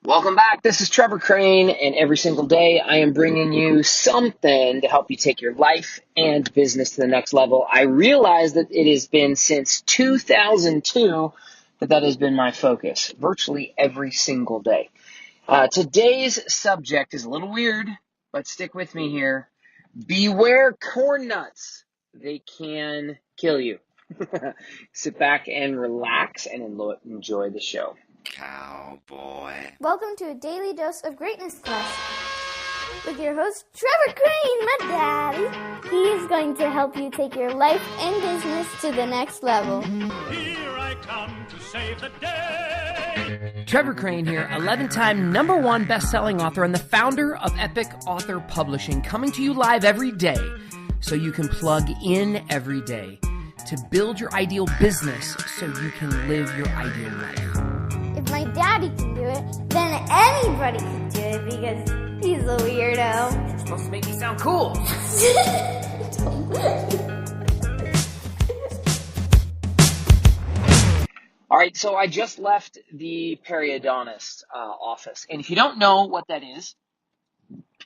Welcome back. This is Trevor Crane, and every single day I am bringing you something to help you take your life and business to the next level. I realize that it has been since 2002 that has been my focus, virtually every single day. Today's subject is a little weird, but stick with me here. Beware corn nuts. They can kill you. Sit back and relax and enjoy the show. Cowboy. Welcome to a daily dose of greatness quest with your host Trevor Crane, my daddy. He is going to help you take your life and business to the next level. Here I come to save the day. Trevor Crane here, 11-time #1 best-selling author and the founder of Epic Author Publishing, coming to you live every day so you can plug in every day to build your ideal business so you can live your ideal life. If my daddy can do it, then anybody can do it because he's a weirdo. You're supposed to make me sound cool. All right, so I just left the periodontist office. And if you don't know what that is,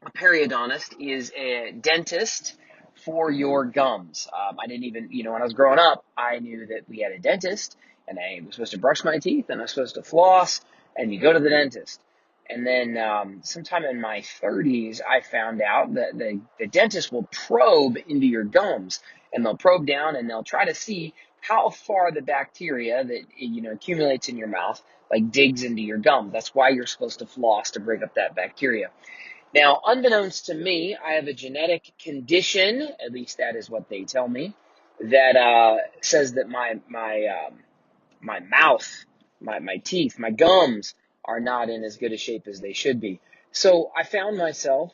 a periodontist is a dentist for your gums. I didn't even, when I was growing up, I knew that we had a dentist, and I was supposed to brush my teeth, and I was supposed to floss, and you go to the dentist. And then sometime in my 30s, I found out that the dentist will probe into your gums, and they'll probe down, and they'll try to see how far the bacteria that, accumulates in your mouth, digs into your gum. That's why you're supposed to floss, to break up that bacteria. Now, unbeknownst to me, I have a genetic condition, at least that is what they tell me, that says that my mouth, my teeth, my gums are not in as good a shape as they should be. So I found myself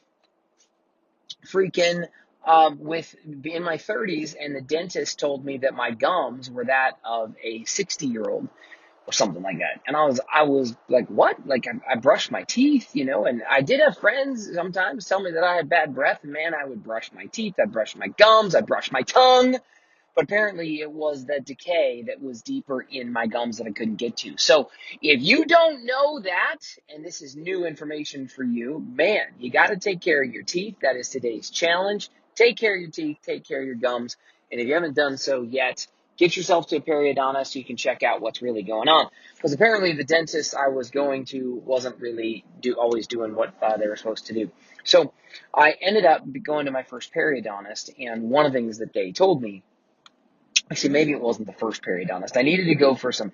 freaking in my 30s, and the dentist told me that my gums were that of a 60-year-old. Or something like that. And I was like, what? I brushed my teeth, and I did have friends sometimes tell me that I had bad breath. And man, I would brush my teeth, I'd brush my gums, I'd brush my tongue. But apparently it was the decay that was deeper in my gums that I couldn't get to. So if you don't know that, and this is new information for you, man, you got to take care of your teeth. That is today's challenge. Take care of your teeth, take care of your gums. And if you haven't done so yet, get yourself to a periodontist so you can check out what's really going on. Because apparently the dentist I was going to wasn't really always doing what they were supposed to do. So I ended up going to my first periodontist, and one of the things that they told me, actually maybe it wasn't the first periodontist, I needed to go for some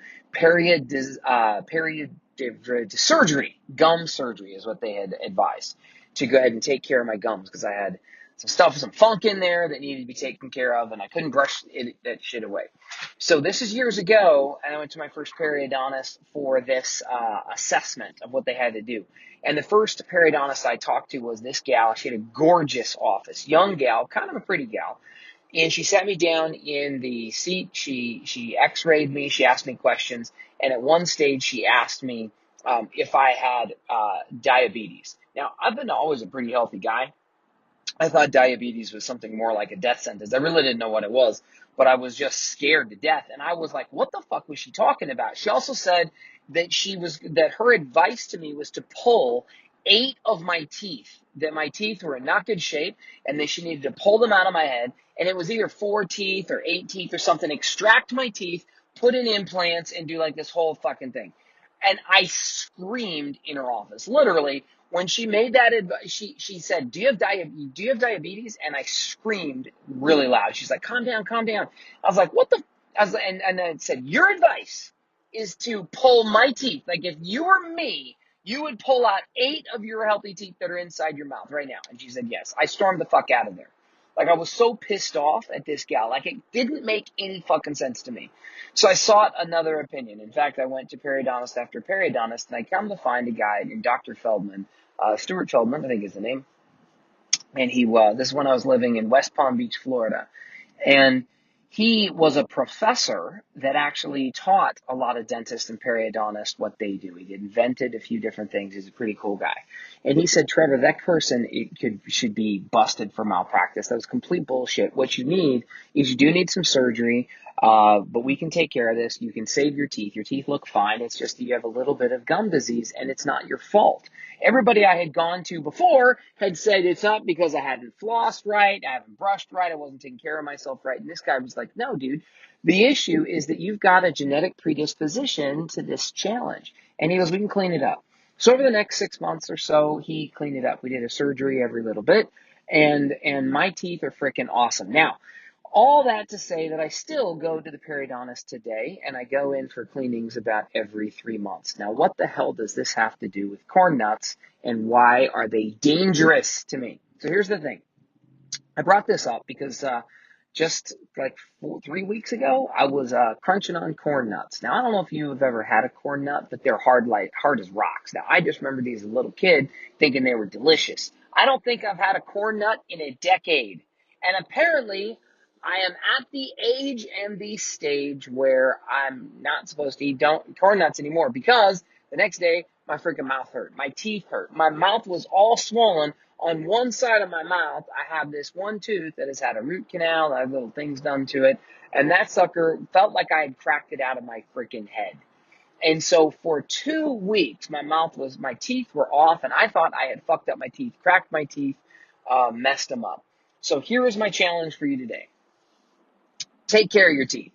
surgery, gum surgery is what they had advised, to go ahead and take care of my gums because I had some funk in there that needed to be taken care of, and I couldn't brush that shit away. So this is years ago, and I went to my first periodontist for this assessment of what they had to do. And the first periodontist I talked to was this gal. She had a gorgeous office, young gal, kind of a pretty gal. And she sat me down in the seat. She x-rayed me. She asked me questions. And at one stage, she asked me if I had diabetes. Now, I've been always a pretty healthy guy. I thought diabetes was something more like a death sentence. I really didn't know what it was, but I was just scared to death. And I was like, what the fuck was she talking about? She also said that her advice to me was to pull 8 of my teeth, that my teeth were in not good shape, and that she needed to pull them out of my head. And it was either 4 teeth or 8 teeth or something, extract my teeth, put in implants, and do this whole fucking thing. And I screamed in her office, literally. When she made that advice, she said, do you have diabetes? And I screamed really loud. She's like, calm down, calm down. I was like, what the? And then it said, your advice is to pull my teeth. Like, if you were me, you would pull out 8 of your healthy teeth that are inside your mouth right now. And she said, yes. I stormed the fuck out of there. I was so pissed off at this gal. It didn't make any fucking sense to me. So I sought another opinion. In fact, I went to periodontist after periodontist, and I come to find a guy named Dr. Feldman, Stuart Feldman, I think is the name. And this is when I was living in West Palm Beach, Florida. And he was a professor that actually taught a lot of dentists and periodontists what they do. He invented a few different things. He's a pretty cool guy. And he said, Trevor, that person should be busted for malpractice. That was complete bullshit. What you need is you do need some surgery, but we can take care of this. You can save your teeth. Your teeth look fine. It's just that you have a little bit of gum disease, and it's not your fault. Everybody I had gone to before had said it's not because I hadn't flossed right, I haven't brushed right, I wasn't taking care of myself right. And this guy was like, no, dude, the issue is that you've got a genetic predisposition to this challenge. And he goes, we can clean it up. So over the next 6 months or so, he cleaned it up. We did a surgery every little bit, and my teeth are freaking awesome. Now, all that to say that I still go to the periodontist today, and I go in for cleanings about every 3 months. Now, what the hell does this have to do with corn nuts, and why are they dangerous to me? So here's the thing. I brought this up because just like 3 weeks ago, I was crunching on corn nuts. Now, I don't know if you have ever had a corn nut, but they're hard as rocks. Now, I just remember these as a little kid thinking they were delicious. I don't think I've had a corn nut in a decade. And apparently, I am at the age and the stage where I'm not supposed to eat corn nuts anymore, because the next day, my freaking mouth hurt. My teeth hurt. My mouth was all swollen. On one side of my mouth, I have this one tooth that has had a root canal. I have little things done to it. And that sucker felt like I had cracked it out of my freaking head. And so for 2 weeks, my teeth were off, and I thought I had fucked up my teeth, cracked my teeth, messed them up. So here is my challenge for you today. Take care of your teeth.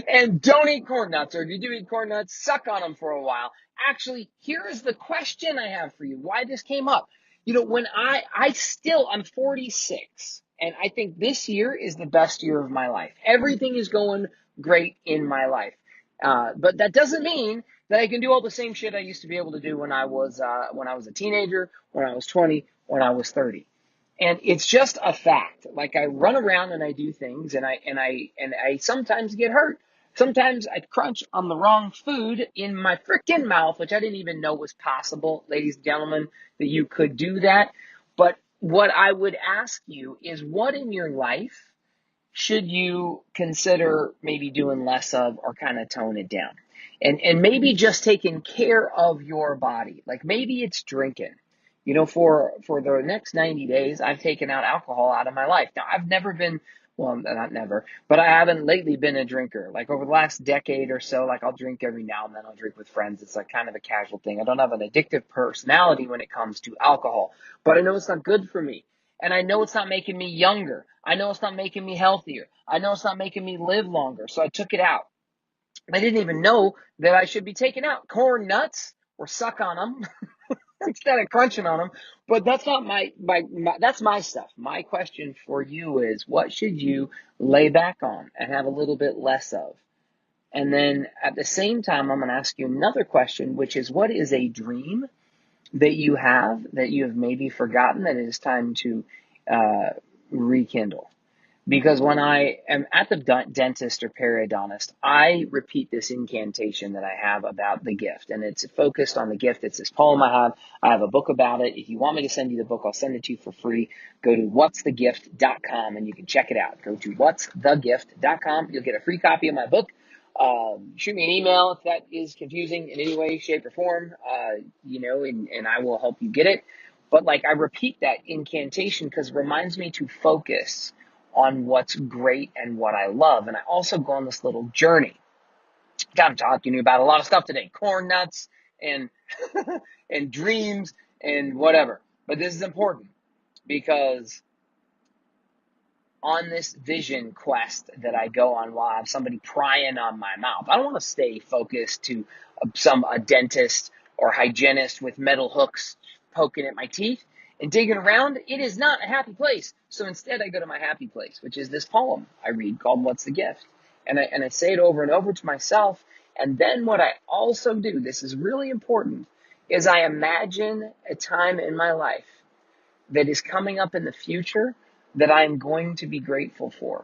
And don't eat corn nuts, or if you do eat corn nuts, suck on them for a while. Actually, here is the question I have for you, why this came up. You know, when I'm 46, and I think this year is the best year of my life. Everything is going great in my life. But that doesn't mean that I can do all the same shit I used to be able to do when I was a teenager, when I was 20, when I was 30. And it's just a fact. Like, I run around and I do things, and I sometimes get hurt. Sometimes I crunch on the wrong food in my frickin' mouth, which I didn't even know was possible, ladies and gentlemen, that you could do that. But what I would ask you is, what in your life should you consider maybe doing less of, or kind of tone it down? And maybe just taking care of your body. Like, maybe it's drinking. You know, for the next 90 days, I've taken out alcohol out of my life. Now, I've never been, well, not never, but I haven't lately been a drinker. Like, over the last decade or so, like, I'll drink every now and then. I'll drink with friends. It's like kind of a casual thing. I don't have an addictive personality when it comes to alcohol, but I know it's not good for me. And I know it's not making me younger. I know it's not making me healthier. I know it's not making me live longer. So I took it out. I didn't even know that I should be taking out corn nuts or suck on them instead of crunching on them. But that's not that's my stuff. My question for you is, what should you lay back on and have a little bit less of? And then at the same time, I'm going to ask you another question, which is, what is a dream that you have maybe forgotten that it is time to rekindle? Because when I am at the dentist or periodontist, I repeat this incantation that I have about the gift, and it's focused on the gift. It's this poem I have. I have a book about it. If you want me to send you the book, I'll send it to you for free. Go to whatsthegift.com and you can check it out. Go to whatsthegift.com. You'll get a free copy of my book. Shoot me an email if that is confusing in any way, shape, or form, and I will help you get it. But like, I repeat that incantation because it reminds me to focus on what's great and what I love. And I also go on this little journey. God, I'm talking to you about a lot of stuff today. Corn nuts and and dreams and whatever. But this is important because on this vision quest that I go on while I have somebody prying on my mouth, I don't want to stay focused to a dentist or hygienist with metal hooks poking at my teeth and digging around. It is not a happy place. So instead, I go to my happy place, which is this poem I read called What's the Gift? And I say it over and over to myself. And then what I also do, this is really important, is I imagine a time in my life that is coming up in the future that I'm going to be grateful for.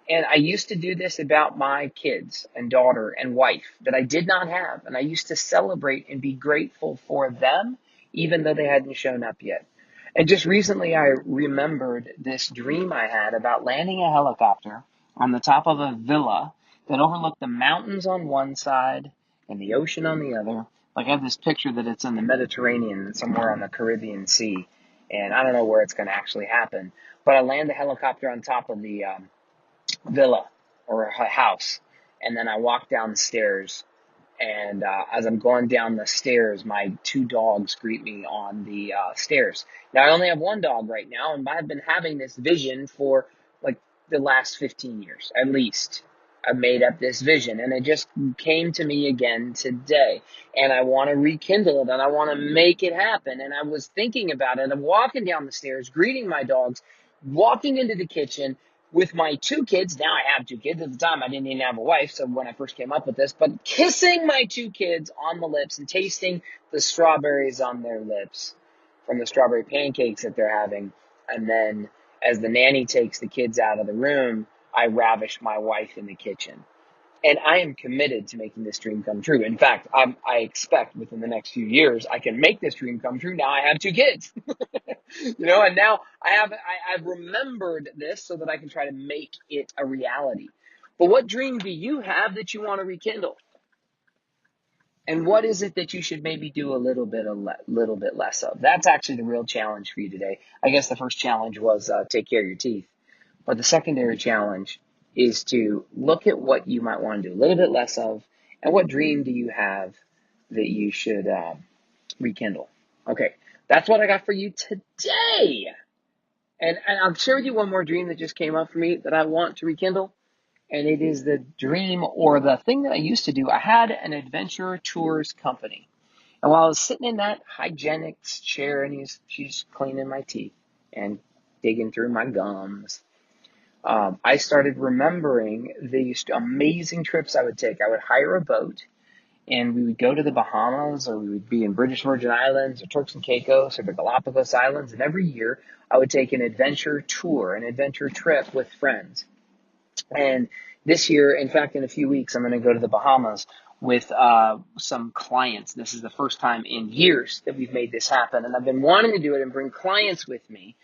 And I used to do this about my kids and daughter and wife that I did not have. And I used to celebrate and be grateful for them, even though they hadn't shown up yet. And just recently, I remembered this dream I had about landing a helicopter on the top of a villa that overlooked the mountains on one side and the ocean on the other. Like I have this picture that it's in the Mediterranean, somewhere on the Caribbean Sea, and I don't know where it's going to actually happen. But I land the helicopter on top of the villa or house, and then I walk down the stairs. And as I'm going down the stairs, my two dogs greet me on the stairs. Now, I only have one dog right now, and I've been having this vision for like the last 15 years, at least. I've made up this vision, and it just came to me again today. And I want to rekindle it, and I want to make it happen. And I was thinking about it. I'm walking down the stairs, greeting my dogs, walking into the kitchen, with my two kids. Now I have two kids. At the time, I didn't even have a wife, so when I first came up with this, but kissing my two kids on the lips and tasting the strawberries on their lips from the strawberry pancakes that they're having. And then as the nanny takes the kids out of the room, I ravish my wife in the kitchen. And I am committed to making this dream come true. In fact, I expect within the next few years, I can make this dream come true. Now I have two kids, and now I've remembered this so that I can try to make it a reality. But what dream do you have that you want to rekindle? And what is it that you should maybe do a little bit less of? That's actually the real challenge for you today. I guess the first challenge was take care of your teeth. But the secondary challenge is to look at what you might want to do a little bit less of, and what dream do you have that you should rekindle. Okay, that's what I got for you today. And I'll share with you one more dream that just came up for me that I want to rekindle. And it is the dream or the thing that I used to do. I had an adventure tours company. And while I was sitting in that hygienics chair and she's cleaning my teeth and digging through my gums, I started remembering these amazing trips I would take. I would hire a boat, and we would go to the Bahamas, or we would be in British Virgin Islands, or Turks and Caicos, or the Galapagos Islands. And every year, I would take an adventure tour, an adventure trip with friends. And this year, in fact, in a few weeks, I'm going to go to the Bahamas with some clients. This is the first time in years that we've made this happen. And I've been wanting to do it and bring clients with me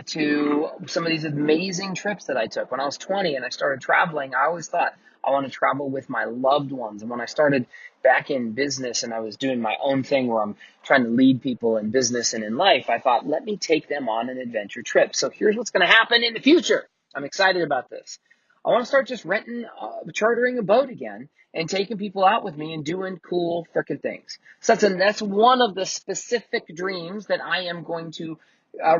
to some of these amazing trips that I took. When I was 20 and I started traveling, I always thought I want to travel with my loved ones. And when I started back in business and I was doing my own thing where I'm trying to lead people in business and in life, I thought, let me take them on an adventure trip. So here's what's going to happen in the future. I'm excited about this. I want to start just chartering a boat again and taking people out with me and doing cool frickin' things. So that's one of the specific dreams that I am going to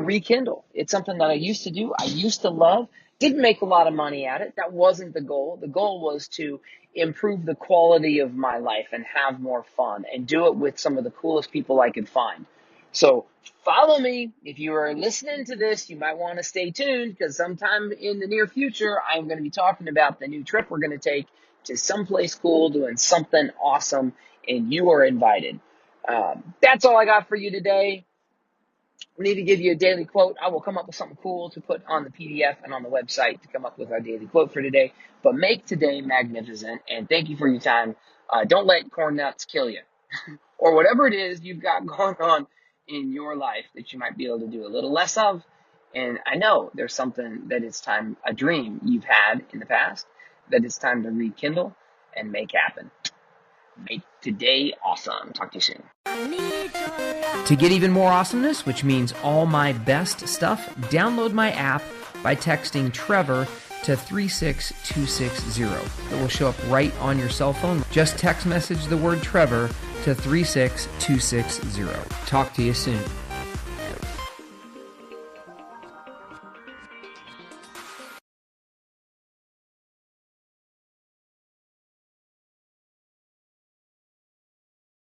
rekindle. It's something that I used to do. I used to love. Didn't make a lot of money at it. That wasn't the goal. The goal was to improve the quality of my life and have more fun and do it with some of the coolest people I could find. So follow me. If you are listening to this, you might want to stay tuned, because sometime in the near future, I'm going to be talking about the new trip we're going to take to someplace cool, doing something awesome, and you are invited. That's all I got for you today. We need to give you a daily quote. I will come up with something cool to put on the PDF and on the website to come up with our daily quote for today. But make today magnificent, and thank you for your time. Don't let corn nuts kill you, or whatever it is you've got going on in your life that you might be able to do a little less of. And I know there's something that it's time, a dream you've had in the past, that it's time to rekindle and make happen. Make today awesome. Talk to you soon. To get even more awesomeness, which means all my best stuff, download my app by texting Trevor to 36260. It will show up right on your cell phone. Just text message the word Trevor to 36260. Talk to you soon.